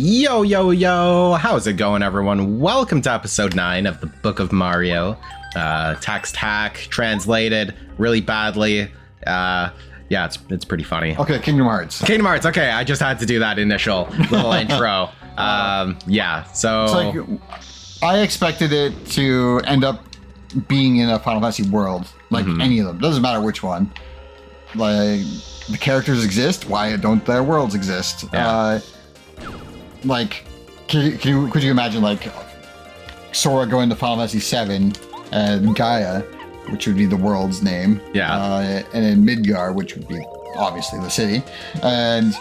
Yo, yo, yo! How's it going, everyone? Welcome to episode 9 of the Book of Mario. Text hack, translated really badly. Yeah, it's pretty funny. Okay, Kingdom Hearts. Kingdom Hearts, okay, I just had to do that initial little intro. Yeah, so... It's like, I expected it to end up being in a Final Fantasy world, like any of them. Doesn't matter which one. Like, the characters exist, why don't their worlds exist? Yeah. Like, could you imagine, like, Sora going to Final Fantasy VII and Gaia, which would be the world's name. Yeah. And then Midgar, which would be obviously the city. And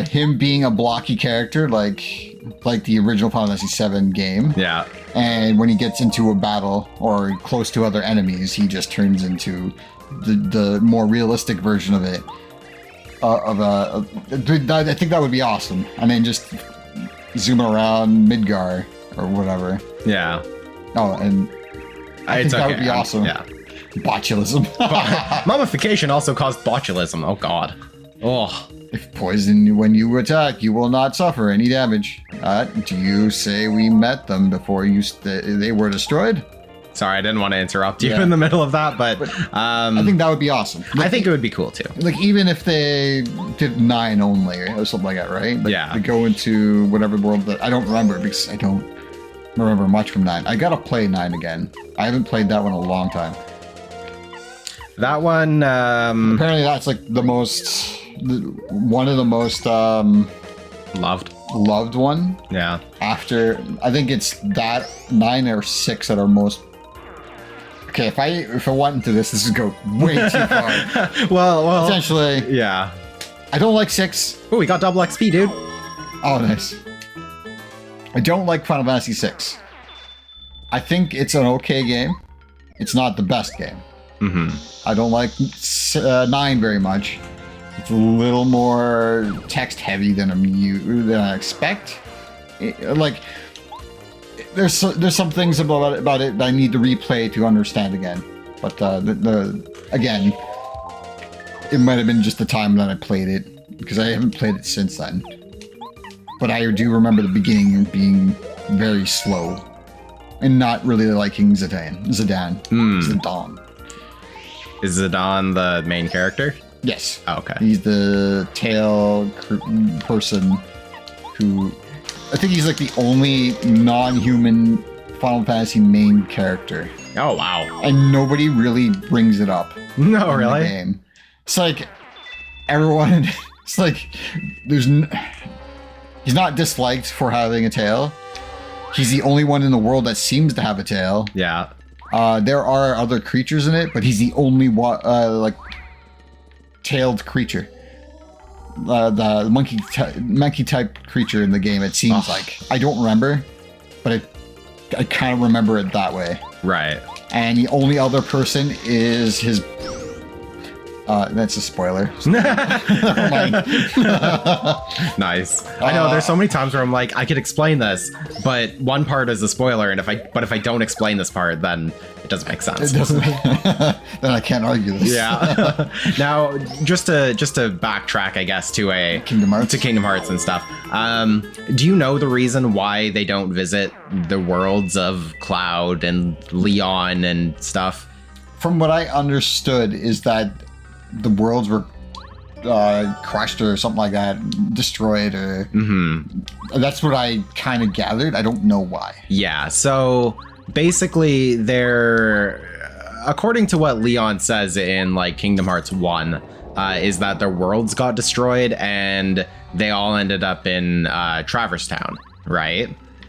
him being a blocky character, like the original Final Fantasy VII game. Yeah. And when he gets into a battle or close to other enemies, he just turns into the more realistic version of it. I think that would be awesome. And then just zoom around Midgar or whatever. Yeah. Oh, and I think that would be awesome. Yeah. Botulism. Mummification also caused botulism. Oh, God. Oh. If poisoned when you attack, you will not suffer any damage. Do you say we met them before they were destroyed? Sorry, I didn't want to interrupt you in the middle of that, but I think that would be awesome. Like, I think it would be cool too. Like, even if they did 9 only or something like that, right? Like, yeah. They go into whatever world that I don't remember because I don't remember much from 9. I gotta play 9 again. I haven't played that one in a long time. That one apparently that's like one of the most loved one. Yeah. After, I think it's that 9 or 6 that are most. Okay, if I went into this would go way too far. well, essentially, yeah. I don't like 6. Oh, we got double XP, dude. Oh, nice. I don't like Final Fantasy 6. I think it's an okay game. It's not the best game. I don't like 9 very much. It's a little more text heavy than I expect. Like, there's some things about it that I need to replay to understand again. But again, it might have been just the time that I played it because I haven't played it since then. But I do remember the beginning being very slow and not really liking Zidane. Is Zidane the main character? Yes. Oh, okay. He's the tail person who... I think he's like the only non-human Final Fantasy main character. Oh, wow. And nobody really brings it up. No, really? The game. It's like everyone... It's like he's not disliked for having a tail. He's the only one in the world that seems to have a tail. Yeah. There are other creatures in it, but he's the only one, tailed creature. The monkey type creature in the game, it seems like. I don't remember, but I kind of remember it that way. Right. And the only other person is his... that's a spoiler. Nice. I know there's so many times where I'm like, I could explain this, but one part is a spoiler, and if I don't explain this part, then it doesn't make sense. It doesn't. Then I can't argue this. Yeah. Now, just to backtrack, I guess, to Kingdom Hearts and stuff. Do you know the reason why they don't visit the worlds of Cloud and Leon and stuff? From what I understood is that the worlds were crushed or something like that, destroyed, or that's what I kind of gathered. I don't know why. Yeah, so basically according to what Leon says in like Kingdom Hearts 1, is that their worlds got destroyed and they all ended up in Traverse Town, right?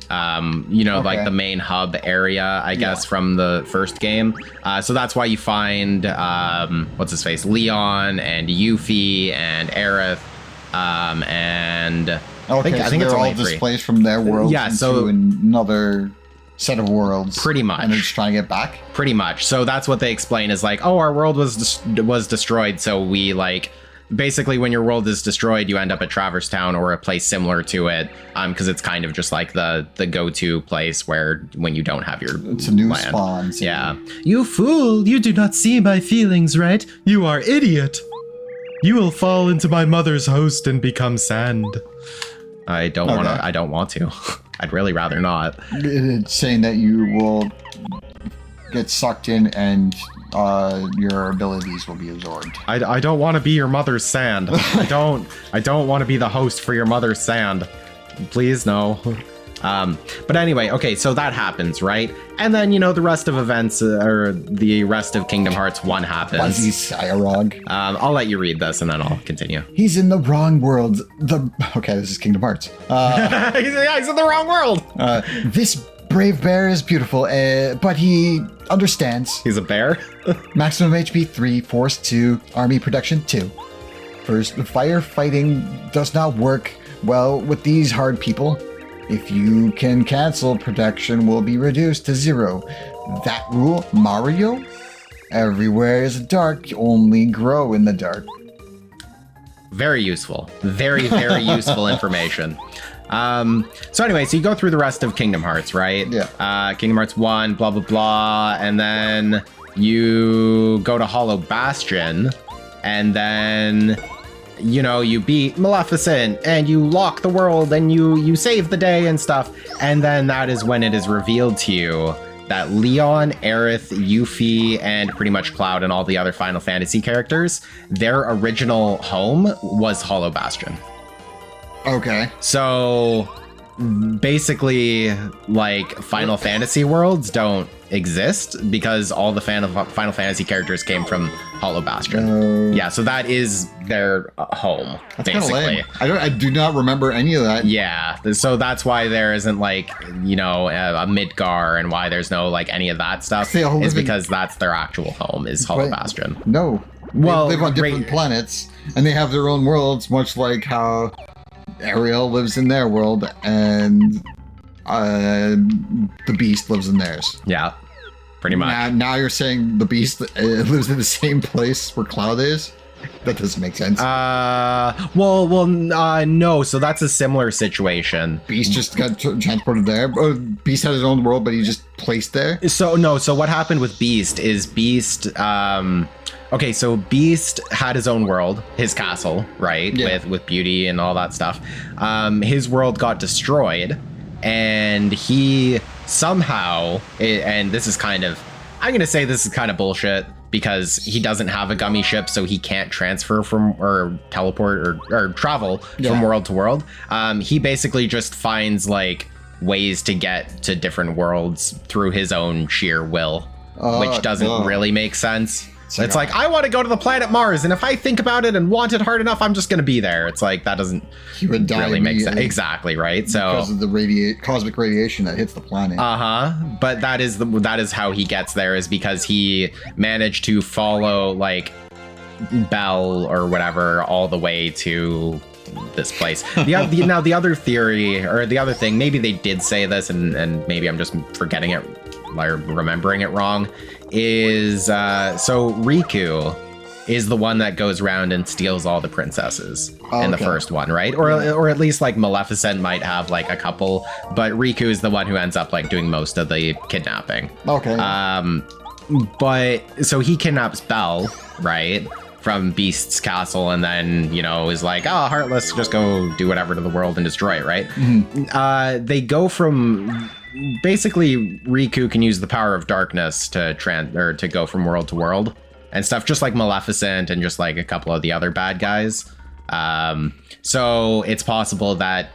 Like the main hub area, I guess, from the first game. So that's why you find, what's his face, Leon and Yuffie and Aerith, and I think it's all displaced from their world into another set of worlds. Pretty much. And they're just trying to get back? Pretty much. So that's what they explain is like, oh, our world was destroyed, so we like... Basically, when your world is destroyed, you end up at Traverse Town or a place similar to it, because it's kind of just like the go-to place where when you don't have your it's a new land. Spawn. Yeah. You fool! You do not see my feelings, right? You are idiot. You will fall into my mother's host and become sand. I don't want to. I don't want to. I'd really rather not. It's saying that you will get sucked in and your abilities will be absorbed. I don't want to be your mother's sand. I don't want to be the host for your mother's sand. Please, no. But anyway, okay, so that happens, right? And then, the rest of events, or the rest of Kingdom Hearts 1 happens. Fuzzy Cyrog. I'll let you read this and then I'll continue. He's in the wrong world. Okay, this is Kingdom Hearts. He's in the wrong world. This brave bear is beautiful, but he understands. He's a bear? Maximum HP 3, Force 2, Army Production 2. First, firefighting does not work well with these hard people. If you can cancel, production will be reduced to 0. That rule, Mario? Everywhere is dark, only grow in the dark. Very useful. Very, very useful information. So anyway, so you go through the rest of Kingdom Hearts, right? Yeah. Kingdom Hearts 1, blah, blah, blah. And then you go to Hollow Bastion. And then, you beat Maleficent and you lock the world and you save the day and stuff. And then that is when it is revealed to you that Leon, Aerith, Yuffie, and pretty much Cloud and all the other Final Fantasy characters, their original home was Hollow Bastion. Okay. So basically, Final Fantasy worlds don't exist because all the Final Fantasy characters came from Hollow Bastion. Yeah, so that is their home, that's basically. Lame. I do not remember any of that. Yeah, so that's why there isn't a Midgar and why there's no any of that stuff is because that's their actual home is Hollow Bastion. No. Well, they live on different planets and they have their own worlds, much like how Ariel lives in their world and the Beast lives in theirs. Yeah, pretty much. Now you're saying the Beast lives in the same place where Cloud is? That doesn't make sense. No. So that's a similar situation. Beast just got transported there. Beast had his own world, but he just placed there. So what happened with Beast is Beast. Okay, so Beast had his own world, his castle, right? Yeah. With beauty and all that stuff. His world got destroyed, and he somehow, and this is I'm going to say this is kind of bullshit, because he doesn't have a gummy ship, so he can't transfer from, or teleport, or travel from world to world. He basically just finds, ways to get to different worlds through his own sheer will, which doesn't really make sense. It's I want to go to the planet Mars, and if I think about it and want it hard enough, I'm just going to be there. It's that doesn't really make sense. Exactly, right? So because of the cosmic radiation that hits the planet. But that is how he gets there, is because he managed to follow Belle or whatever all the way to this place. Now the other theory, or the other thing, maybe they did say this and maybe I'm just forgetting it or remembering it wrong, is so Riku is the one that goes around and steals all the princesses in the first one, right? Or at least Maleficent might have a couple, but Riku is the one who ends up doing most of the kidnapping. Okay. But so he kidnaps Belle, right, from Beast's castle, and then is Heartless, just go do whatever to the world and destroy it, right? Mm-hmm. They go from basically Riku can use the power of darkness to go from world to world and stuff, just like Maleficent and just a couple of the other bad guys. So it's possible that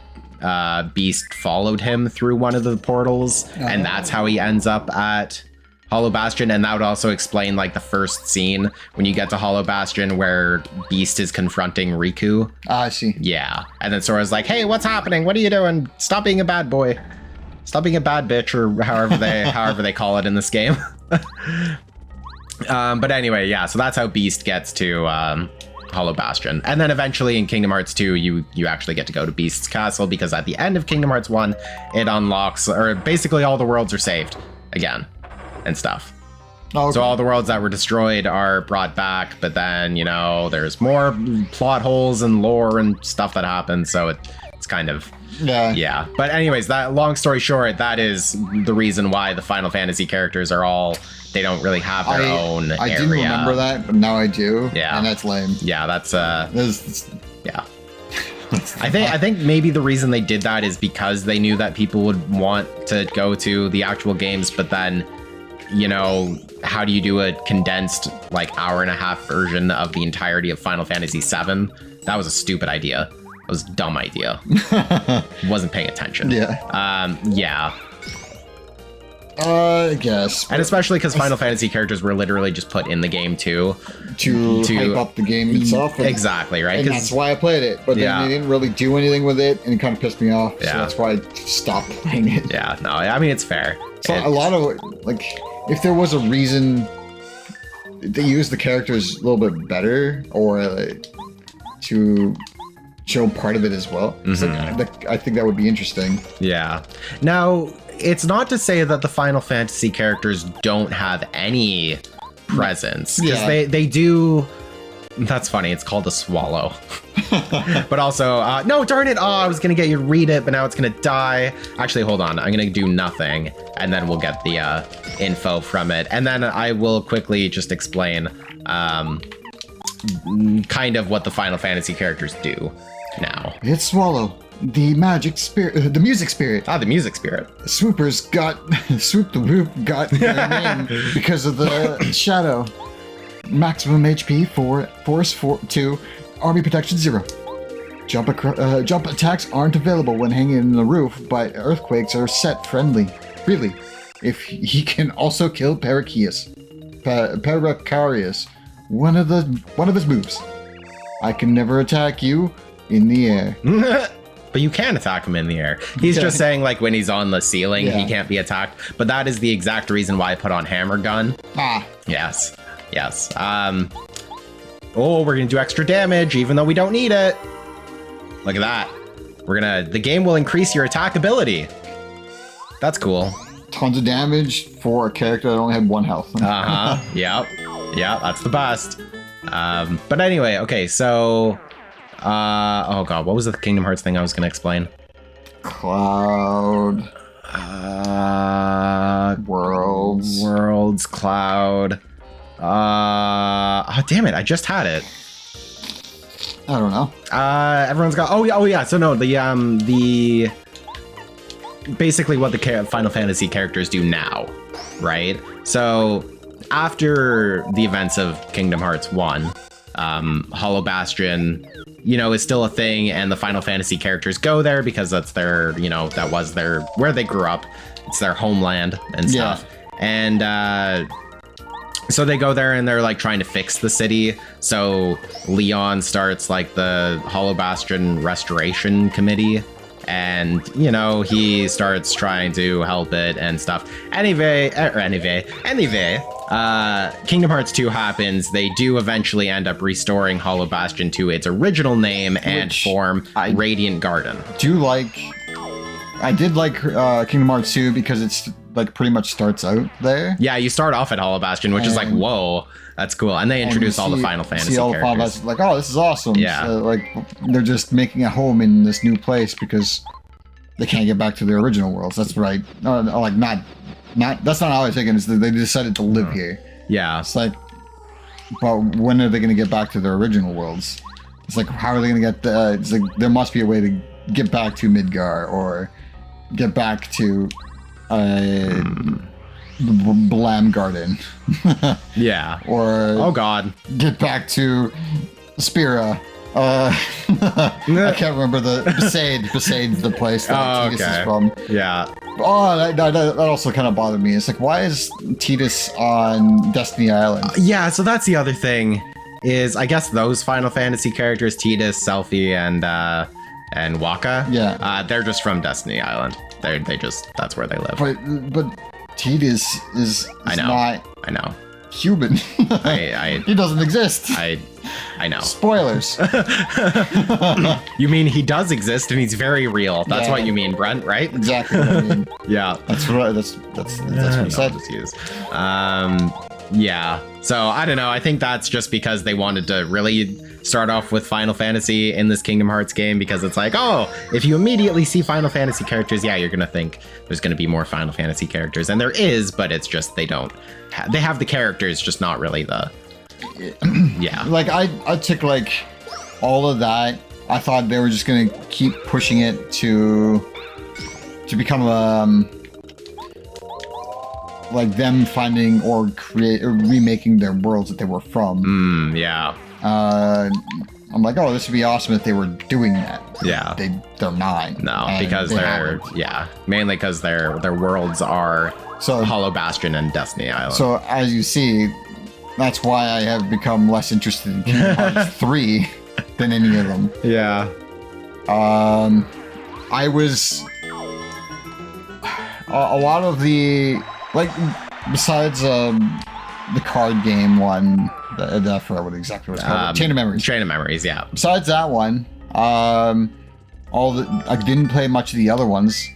Beast followed him through one of the portals, and that's how he ends up at Hollow Bastion. And that would also explain the first scene when you get to Hollow Bastion where Beast is confronting Riku. I see. Yeah. And then Sora's hey, what's happening? What are you doing? Stop being a bad boy. Stop being a bad bitch, or however they call it in this game. But anyway, yeah, so that's how Beast gets to Hollow Bastion. And then eventually in Kingdom Hearts 2, you actually get to go to Beast's castle, because at the end of Kingdom Hearts 1, it unlocks, or basically all the worlds are saved again and stuff. Okay. So all the worlds that were destroyed are brought back, but then, there's more plot holes and lore and stuff that happens, so it's kind of... Yeah. But anyways, that long story short, that is the reason why the Final Fantasy characters are they don't really have their own area. I didn't remember that, but now I do. Yeah. And that's lame. Yeah, that's yeah. I think maybe the reason they did that is because they knew that people would want to go to the actual games, but then, you know, how do you do a condensed like hour-and-a-half version of the entirety of Final Fantasy VII? That was a stupid idea. It was a dumb idea. Wasn't paying attention. Yeah. Yeah. I guess. And especially because Final Fantasy characters were literally just put in the game too. To hype up the game itself. Exactly, right? And that's why I played it. But then they didn't really do anything with it, and it kind of pissed me off. Yeah. So that's why I stopped playing it. Yeah, no, I mean, it's fair. So a lot of, like, if there was a reason they use the characters a little bit better, or to show part of it as well, I think that would be interesting. Yeah. Now, it's not to say that the Final Fantasy characters don't have any presence, because they do. That's funny. It's called a swallow. But also, no, darn it. Oh, I was going to get you to read it, but now it's going to die. Actually, hold on. I'm going to do nothing, and then we'll get the info from it. And then I will quickly just explain kind of what the Final Fantasy characters do now. It's Swallow, the magic spirit, the music spirit. Ah, the music spirit. Swoopers Swoop the Whoop got their name because of the shadow. Maximum HP for Force 2, Army Protection 0. Jump attacks aren't available when hanging in the roof, but earthquakes are set freely. If he can also kill Parakius, one of his moves. I can never attack you in the air. But you can attack him in the air. He's just saying, like, when he's on the ceiling, he can't be attacked. But that is the exact reason why I put on Hammer Gun. Yes. Oh, we're gonna do extra damage, even though we don't need it. Look at that. The game will increase your attack ability. That's cool. Tons of damage for a character that only had 1 health. Yep, that's the best. But anyway, okay, so oh god, what was the Kingdom Hearts thing I was gonna explain? Cloud. Worlds, Cloud. Oh, damn it, I just had it. I don't know. Everyone's got, oh yeah, so no, the basically what the Final Fantasy characters do now, right? So after the events of Kingdom Hearts 1, Hollow Bastion, is still a thing, and the Final Fantasy characters go there because that's their, that was where they grew up. It's their homeland and stuff. And so they go there and they're like trying to fix the city. So Leon starts like the Hollow Bastion Restoration Committee, and he starts trying to help it and stuff. Anyway, Kingdom Hearts 2 happens. They do eventually end up restoring Hollow Bastion to its original name and form Radiant Garden. I did like Kingdom Hearts 2 because it's like pretty much starts out there. Yeah, you start off at Hollow Bastion, which is like, whoa, that's cool. And they introduce all the Final Fantasy characters. Like, oh, this is awesome. Yeah. So, like, they're just making a home in this new place because they can't get back to their original worlds. That's right. No, like, not. That's not how I was thinking. Is that they decided to live here. Yeah. It's like, but when are they going to get back to their original worlds? It's like, how are they going to get? It's like there must be a way to get back to Midgar or get back to Blam Garden. Yeah. Or oh god, get back to Spira. I can't remember the Besaid's the place that Tidus is from. Yeah. Oh, that also kind of bothered me. It's like, why is Tidus on Destiny Island? Yeah, so that's the other thing. Is I guess those Final Fantasy characters, Tidus, Selphie, and Waka. Yeah. They're just from Destiny Island. They just that's where they live. But Tidus is not. I know. Human. He doesn't exist. I know. Spoilers. You mean he does exist and he's very real. That's what you mean, Brent, right? Exactly what I mean. Yeah. That's what he said. Yeah. So I don't know. I think that's just because they wanted to really start off with Final Fantasy in this Kingdom Hearts game, because it's like, oh, if you immediately see Final Fantasy characters, yeah, you're going to think there's going to be more Final Fantasy characters. And there is, but it's just they have the characters, just not really the... Yeah. Like, I took, like, all of that I thought they were just gonna keep pushing it to become like them finding or remaking their worlds that they were from. Yeah. I'm like, oh, this would be awesome if they were doing that. Yeah. They're not. No, because mainly because their worlds are Hollow Bastion and Destiny Island. So as you see, that's why I have become less interested in Kingdom Hearts 3 than any of them. Yeah. I was a lot of the besides the card game one. I forgot exactly what it's called. Chain of Memories. Chain of Memories, yeah. Besides that one, I didn't play much of the other ones.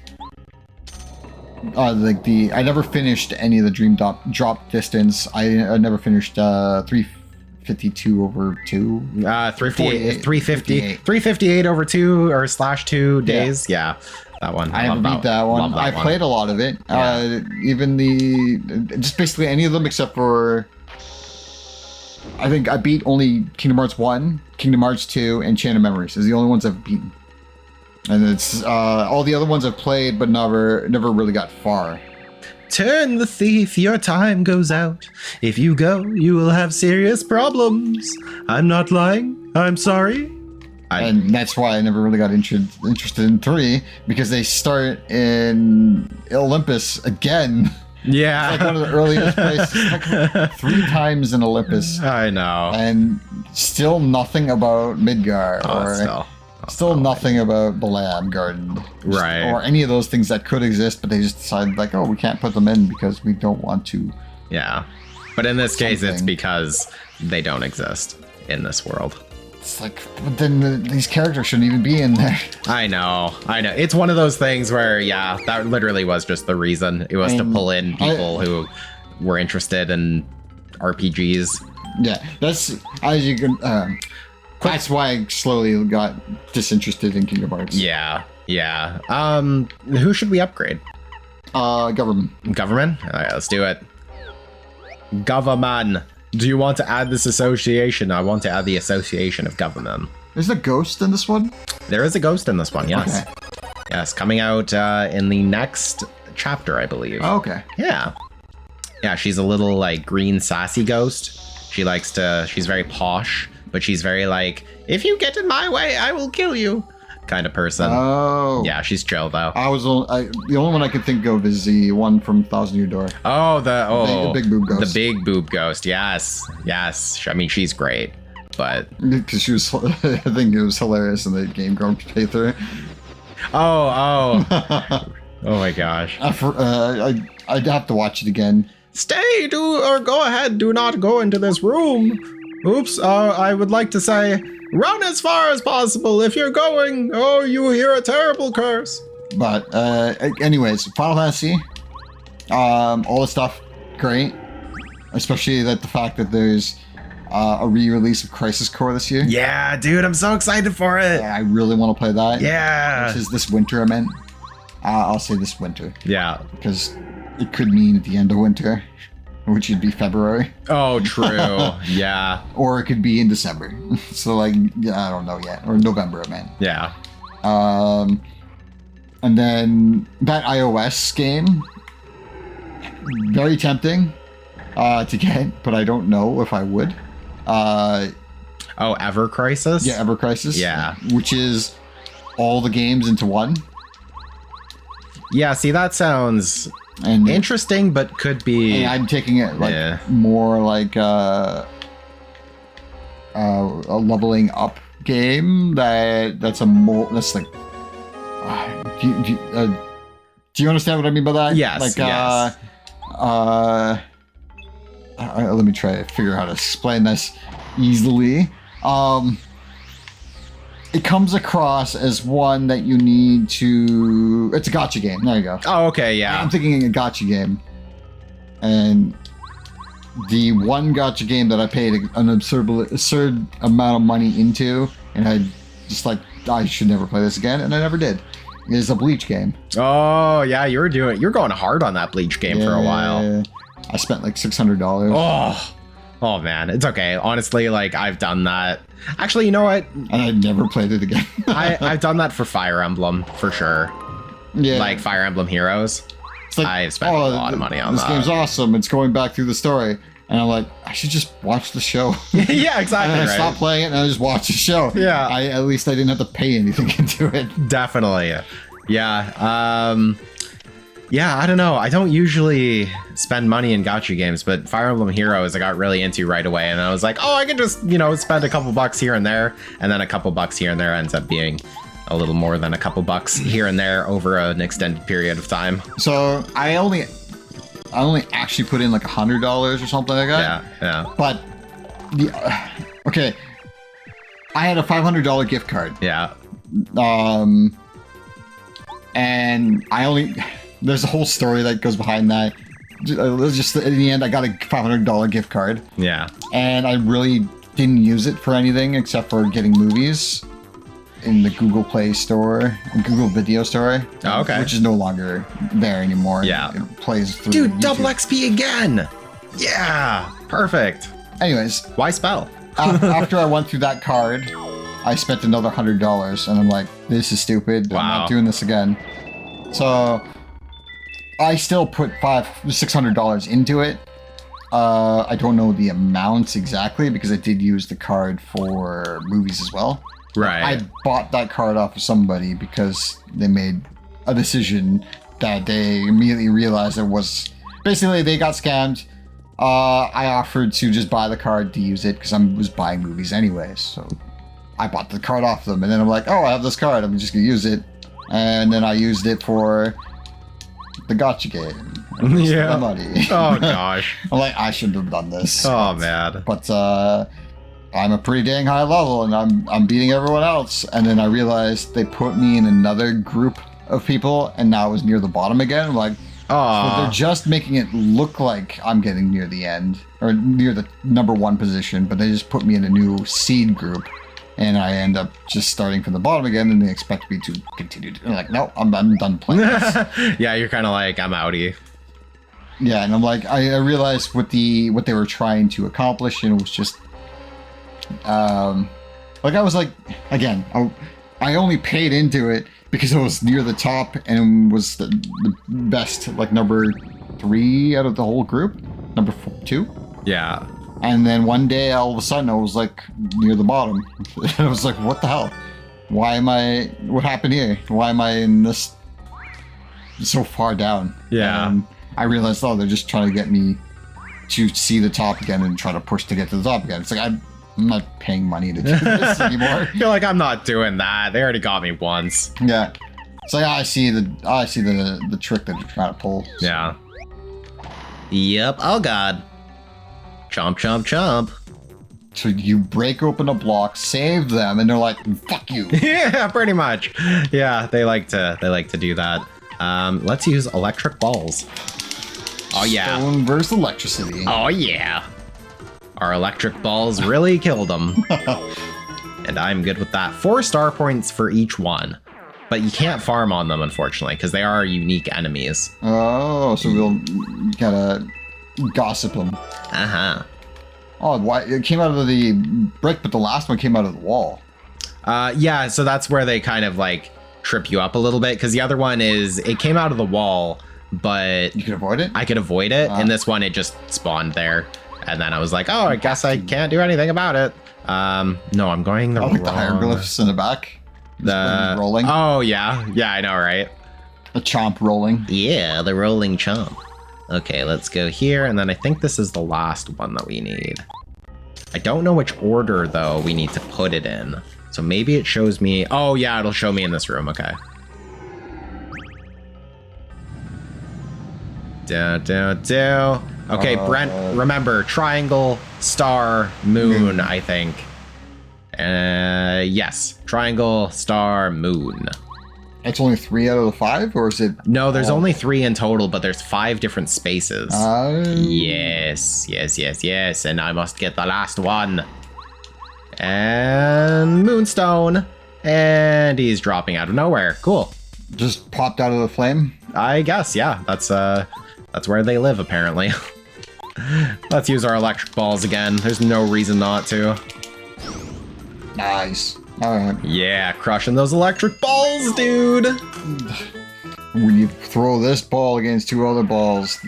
I never finished any of the Dream Drop Distance. I never finished 352 over 2. 358 over 2 or /2 days. Yeah. That one. I haven't beat that one. I played a lot of it. Yeah. Even just basically any of them except for, I think I beat only Kingdom Hearts 1, Kingdom Hearts 2, and Chain of Memories. Is the only ones I've beaten. And it's all the other ones I've played, but never really got far. Turn the thief, your time goes out. If you go, you will have serious problems. I'm not lying. I'm sorry. And that's why I never really got interested in 3, because they start in Olympus again. Yeah. It's like one of the earliest places. Like 3 times in Olympus. I know. And still nothing about Midgar. Still nothing about the lab garden. Right. Or any of those things that could exist, but they just decided, like, oh, we can't put them in because we don't want to. Yeah. But in this case, it's because they don't exist in this world. It's like, but then these characters shouldn't even be in there. I know. It's one of those things where, yeah, that literally was just the reason. It was to pull in people who were interested in RPGs. Yeah, that's as you can. That's why I slowly got disinterested in Kingdom Hearts. Yeah. Who should we upgrade? Government. Government? All right, let's do it. Government. Do you want to add this association? I want to add the association of government. Is there a ghost in this one? There is a ghost in this one, yes. Okay. Yes, coming out in the next chapter, I believe. Oh, okay. Yeah. Yeah, she's a little, like, green sassy ghost. She's very posh, but she's very, like, if you get in my way, I will kill you kind of person. Oh. Yeah, she's chill, though. The only one I can think of is the one from Thousand Year Door. Oh, the big boob ghost. The big boob ghost, yes. I mean, she's great, but... Because she was, I think it was hilarious in the Game Grumps playthrough. Oh. Oh my gosh. I'd have to watch it again. Stay, go ahead, do not go into this room. Oops, I would like to say, run as far as possible. If you're going, you hear a terrible curse. But, anyways, Final Fantasy, all the stuff, great. Especially the fact that there's a re-release of Crisis Core this year. Yeah, dude, I'm so excited for it. Yeah, I really want to play that. Yeah. Which is this winter, I meant. I'll say this winter. Yeah. Because it could mean at the end of winter, which would be February. Oh, true. Yeah. Or it could be in December. So, I don't know yet. Or November, I meant. Yeah. And then that iOS game, very tempting to get, but I don't know if I would. Ever Crisis? Yeah, Ever Crisis. Yeah. Which is all the games into one. Yeah, see, that sounds interesting, but could be... I'm taking it more like a leveling up game that's like... Do you understand what I mean by that? Yes, yes. Let me try to figure out how to explain this easily. It comes across as one that you need to... It's a gacha game. There you go. Oh, okay, yeah. I'm thinking a gacha game. And the one gacha game that I paid an absurd amount of money into, and I just I should never play this again, and I never did, is a Bleach game. Oh, yeah, you're going hard on that Bleach game for a while. I spent like $600. Oh, Oh man, it's okay. Honestly, like I've done that. Actually, you know what? And I never played it again. I've done that for Fire Emblem for sure. Yeah. Like Fire Emblem Heroes. It's like, I've spent a lot of money on this that. This game's awesome. It's going back through the story. And I'm like, I should just watch the show. Yeah, exactly. And I right. stopped playing it and I just watched the show. Yeah. At least I didn't have to pay anything into it. Definitely. Yeah. Yeah, I don't know. I don't usually spend money in gacha games, but Fire Emblem Heroes I got really into right away. And I was like, oh, I can just, spend a couple bucks here and there. And then a couple bucks here and there ends up being a little more than a couple bucks here and there over an extended period of time. So I only actually put in like $100 or something like that. Yeah. But okay, I had a $500 gift card. Yeah. And there's a whole story that goes behind that. Just in the end, I got a $500 gift card. Yeah. And I really didn't use it for anything except for getting movies in the Google Play Store, Google Video Store. Oh, okay. Which is no longer there anymore. Yeah. It plays through Dude, YouTube. double XP again. Yeah. Perfect. Anyways. Why spell? After I went through that card, I spent another $100 and I'm like, this is stupid. Wow. I'm not doing this again. So I still put $600 into it. I don't know the amounts exactly because I did use the card for movies as well. Right. I bought that card off of somebody because they made a decision that they immediately realized it was basically they got scammed. I offered to just buy the card to use it because I was buying movies anyways. So I bought the card off them and then I'm like, oh, I have this card. I'm just going to use it. And then I used it for the gacha game. Yeah. The money. Oh, gosh. I'm like, I shouldn't have done this. Oh, man. But I'm a pretty dang high level and I'm beating everyone else. And then I realized they put me in another group of people and now I was near the bottom again. I'm like, so they're just making it look like I'm getting near the end or near the number 1 position, but they just put me in a new seed group and I end up just starting from the bottom again and they expect me to continue. I'm like, no, I'm done playing this. Yeah, you're kind of like, I'm outie. Yeah, and I'm like, I realized what they were trying to accomplish and it was just like I was like, again, I only paid into it because it was near the top and was the best, like number 3 out of the whole group, number 2. Yeah. And then one day, all of a sudden, I was like near the bottom. I was like, what the hell? What happened here? Why am I in this so far down? Yeah. And I realized, oh, they're just trying to get me to see the top again and try to push to get to the top again. It's like, I'm not paying money to do this anymore. You're like, I'm not doing that. They already got me once. Yeah. It's like, I see the trick that you're trying to pull. So. Yeah. Yep. Oh, God. Chomp, chomp, chomp. So you break open a block, save them, and they're like, "Fuck you." Yeah, pretty much. Yeah, they like to do that. Let's use electric balls. Oh yeah. Stone versus electricity. Oh yeah. Our electric balls really killed them. And I'm good with that. 4 star points for each one. But you can't farm on them, unfortunately, because they are unique enemies. Oh, so we'll gotta gossip them. Uh-huh. Oh, why it came out of the brick, but the last one came out of the wall. Yeah, so that's where they kind of like trip you up a little bit, because the other one is it came out of the wall, but You can avoid it? I could avoid it. And this one, it just spawned there. And then I was like, oh, I guess I can't do anything about it. No, I'm going the I wrong... like the hieroglyphs in the back. The rolling. Oh, yeah. Yeah, I know, right? The chomp rolling. Yeah, the rolling chomp. Okay, let's go here, and then I think this is the last one that we need. I don't know which order, though, we need to put it in. So maybe it shows me... Oh, yeah, it'll show me in this room. Okay. Okay, Brent, remember, triangle, star, moon, I think. Yes, triangle, star, moon. It's only 3 out of the 5, or is it? No, there's only 3 in total, but there's 5 different spaces. Yes, and I must get the last one. And Moonstone, and he's dropping out of nowhere. Cool. Just popped out of the flame. I guess, yeah. That's where they live, apparently. Let's use our electric balls again. There's no reason not to. Nice. All right. Yeah, crushing those electric balls, dude. When you throw this ball against two other balls,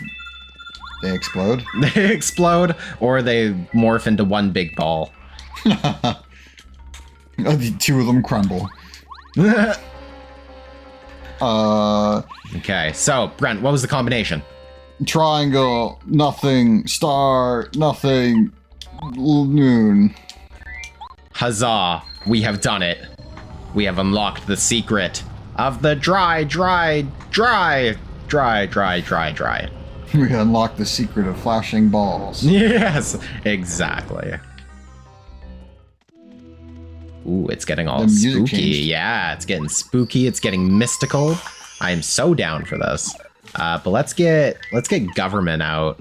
they explode. They explode, or they morph into one big ball. The two of them crumble. Okay, so, Brent, what was the combination? Triangle, nothing, star, nothing, moon. Huzzah, we have done it. We have unlocked the secret of the dry. We unlocked the secret of flashing balls. Yes, exactly. Ooh, it's getting all spooky. Changed. Yeah, it's getting spooky. It's getting mystical. I am so down for this. But let's get government out.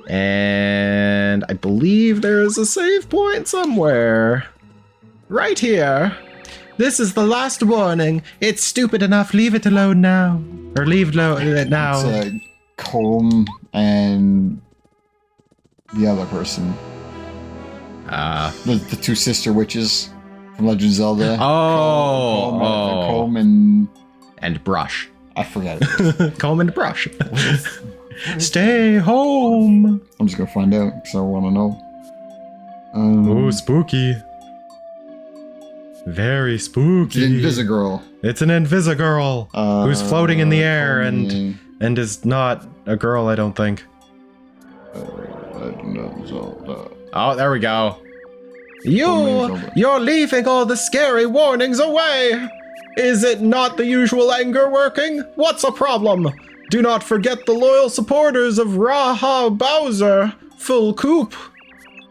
And I believe there is a save point somewhere. Right here. This is the last warning. It's stupid enough. Leave it alone now. Or leave it now. It's Comb and the other person. The two sister witches from Legend of Zelda. Comb and Brush. I forget it. Comb and Brush. Stay home. I'm just gonna find out because I want to know. Oh, spooky. Very spooky. Invisigirl. It's an Invisigirl who's floating in the air and is not a girl, I don't think. Oh, there we go. You're leaving all the scary warnings away. Is it not the usual anger working? What's a problem? Do not forget the loyal supporters of Raha Bowser, full coop.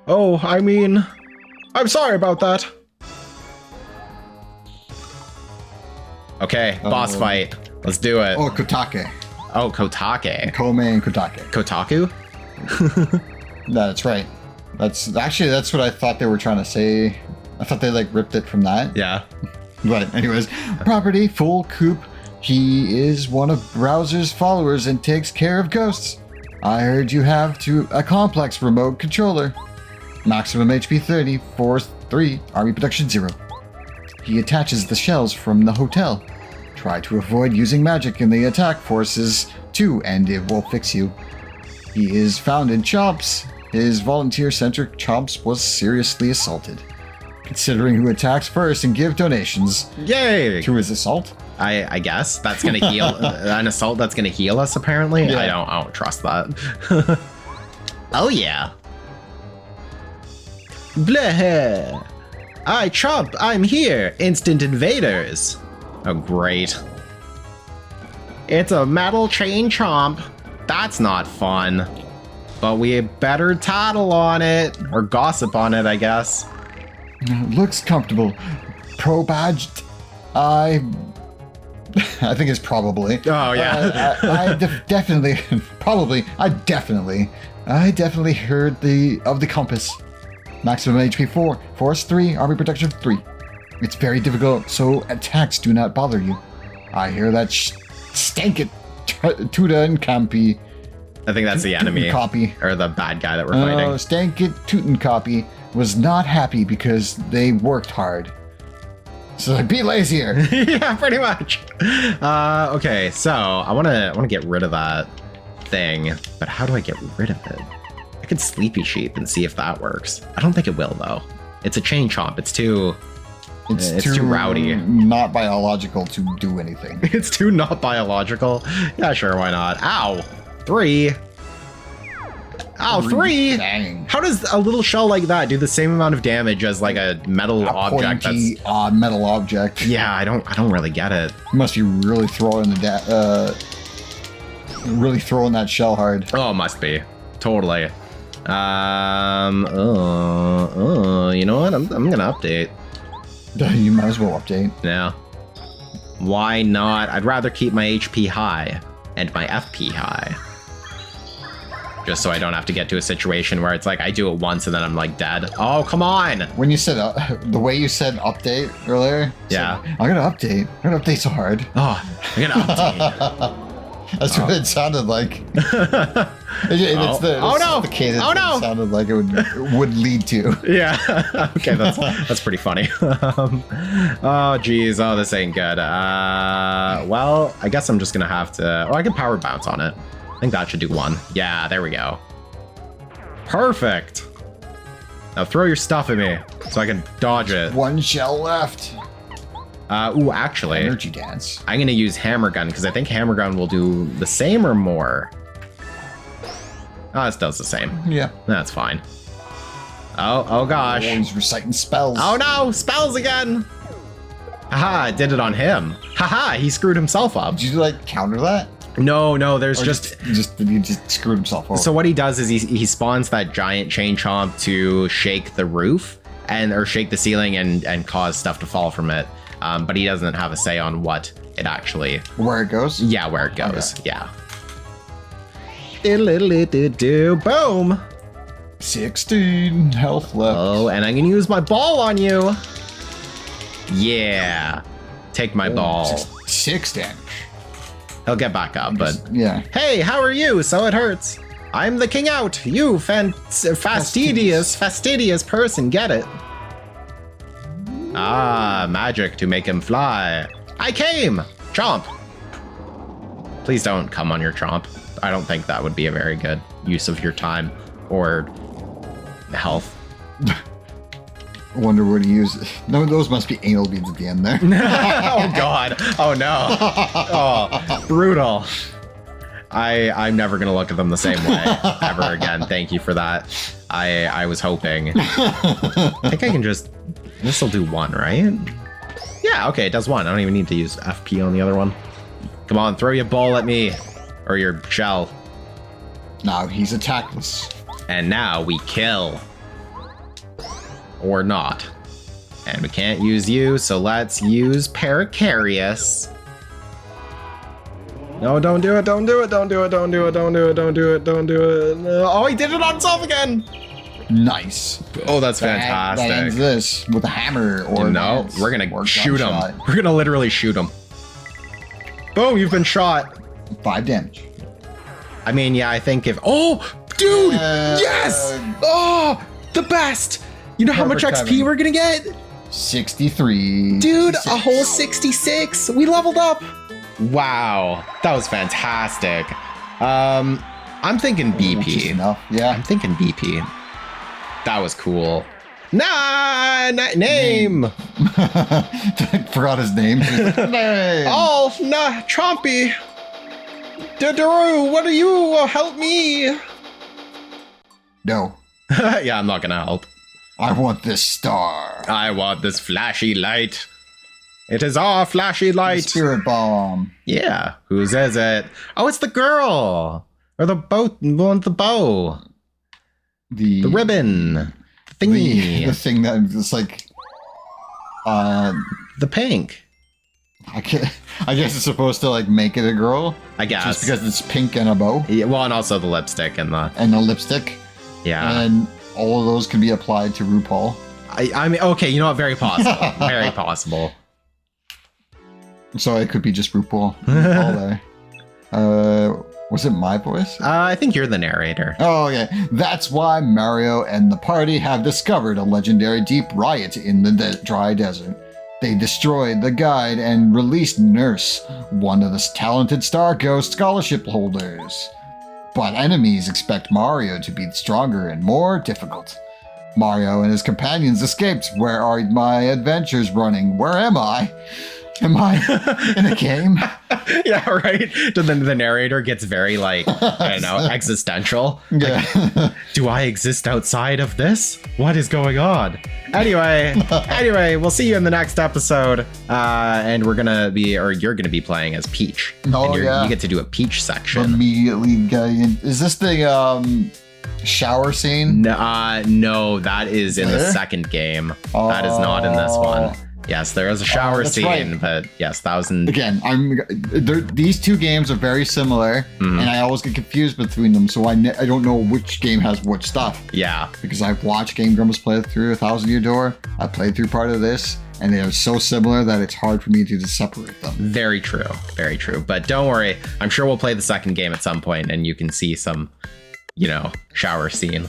Oh, I mean, I'm sorry about that. Okay, boss fight. Let's do it. Oh, Kotake. Oh, Kotake. Kome and Kotake. Kotaku? That's right. That's what I thought they were trying to say. I thought they ripped it from that. Yeah. But anyways, property full coop. He is one of Bowser's followers and takes care of ghosts. I heard you have a complex remote controller. Maximum HP 30, Force 3, Army Protection 0. He attaches the shells from the hotel. Try to avoid using magic in the attack forces too, and it will fix you. He is found in Chomps. His volunteer center, Chomps, was seriously assaulted. Considering who attacks first and give donations. Yay! To his assault? I guess that's gonna heal an assault that's gonna heal us apparently. Yeah. I don't trust that. Oh yeah. Bleh. Chomp, I'm here. Instant invaders. Oh great. It's a metal chain chomp. That's not fun. But we better tattle on it or gossip on it, I guess. Looks comfortable. Pro badged. I think it's probably. Oh yeah. I definitely heard of the compass. Maximum HP 4, Force 3, Army Protection 3. It's very difficult, so attacks do not bother you. I hear that stank it, Tuta and Campy. I think that's the enemy. Copy. Or the bad guy that we're fighting. Stank it, Tootin' Copy was not happy because they worked hard. So be lazier. Yeah, pretty much. Okay, so I wanna get rid of that thing, but how do I get rid of it? I could Sleepy Sheep and see if that works. I don't think it will though. It's a chain chomp. It's too rowdy. Not biological to do anything. It's too not biological. Yeah, sure, why not? Ow. 3. Ow, 3. Dang. How does a little shell like that do the same amount of damage as like a metal object? Pointy, that's metal object. Yeah, I don't really get it. You must be really throwing that shell hard. Oh, must be. Totally. You know what? I'm gonna update. You might as well update. Yeah. Why not? I'd rather keep my HP high and my FP high. Just so I don't have to get to a situation where it's like I do it once and then I'm like dead. Oh, come on. When you said the way you said update earlier. Yeah. I'm gonna update. I'm gonna update so hard. Oh, I'm gonna update. That's what it sounded like. It's no! The cadence Oh no! it sounded like it would lead to. Yeah. Okay, that's pretty funny. Oh geez. Oh, this ain't good. Well, I guess I'm just gonna have to. Oh, I can power bounce on it. I think that should do 1. Yeah, there we go. Perfect. Now throw your stuff at me so I can dodge it. 1 shell left. Ooh, actually, Energy dance. I'm gonna use hammer gun because I think hammer gun will do the same or more. Oh, this does the same. Yeah. That's fine. Oh gosh. Oh, he's reciting spells. Oh no, spells again. Haha, I did it on him. Haha, he screwed himself up. Did you like counter that? No, there's Or just he just screwed himself over. so what he does is he spawns that giant chain chomp to shake the roof or shake the ceiling and cause stuff to fall from it. But he doesn't have a say on what it actually. Where it goes? Yeah, where it goes. Okay. Yeah. Boom. 16 health left. Oh, and I'm gonna use my ball on you. Yeah. Take my ball. 6 damage. He'll get back up, but Yeah. hey, how are you? So it hurts. I'm the king out. You fastidious person, get it? Ah, magic to make him fly. I came. Chomp. Please don't come on your chomp. I don't think that would be a very good use of your time or health. I wonder what he uses. No, those must be anal beads at the end there. Oh God. Oh no. Oh, brutal. I'm never gonna look at them the same way ever again. Thank you for that. I was hoping. I think I can just. This will do 1, right? Yeah. Okay, it does 1. I don't even need to use FP on the other one. Come on, throw your ball at me, or your shell. Now he's attackless. And now we kill. Or not. And we can't use you, so let's use Paracarius. No, don't do it, don't do it, don't do it, don't do it, don't do it, don't do it, don't do it. No. Oh, he did it on himself again. Nice. Oh, that's fantastic. That ends this with a hammer or no, lance we're gonna or shoot gunshot. him. We're gonna literally shoot him. Boom, you've been shot. 5 damage. I mean, yeah, I think if... Oh, dude! Yes! Oh, the best! You know how much Perfect XP timing. we're gonna get? 63. Dude, 66. a whole 66. We leveled up. Wow, that was fantastic. I'm thinking Which is BP. enough. Yeah. I'm thinking BP. That was cool. Name. Forgot his name. Name. Oh, nah, Chompy. Daru, what do you help me? No. Yeah, I'm not gonna help. I want this star. I want this flashy light. It is our flashy The light. spirit bomb. Yeah, whose is it? Oh, it's the girl. Or the boat, one with the bow. The ribbon. The thingy. the thing that is like The pink. I guess it's supposed to like make it a girl. I guess. Just because it's pink and a bow Yeah, well, and also the lipstick and the... and a lipstick. Yeah. And all of those can be applied to RuPaul. I mean, okay, you know what? Very possible. Very possible. So it could be just RuPaul all day. Was it my voice? I think you're the narrator. Oh, yeah. That's why Mario and the party have discovered a legendary deep riot in the dry desert. They destroyed the guide and released Nurse, one of the talented Star Ghost scholarship holders. But enemies expect Mario to be stronger and more difficult. Mario and his companions escaped. Where are my adventures running? Where am I? Am I in a game? Yeah, right? Then the narrator gets very, like, I don't know, existential. Yeah. Like, do I exist outside of this? What is going on? Anyway, we'll see you in the next episode. And we're gonna be, or you're gonna be playing as Peach. Oh, and yeah. You get to do a Peach section. Immediately getting in. Is this the shower scene? No, that is in the There? second game. That is not in this one. Yes, there is a shower that's scene, right. but yes, Thousand. Again, these two games are very similar, and I always get confused between them. So I don't know which game has what stuff. Yeah. Because I've watched Game Grumbles play through 1,000 Year Door. I played through part of this, and they are so similar that it's hard for me to separate them. Very true. Very true. But don't worry. I'm sure we'll play the second game at some point, and you can see some, shower scene.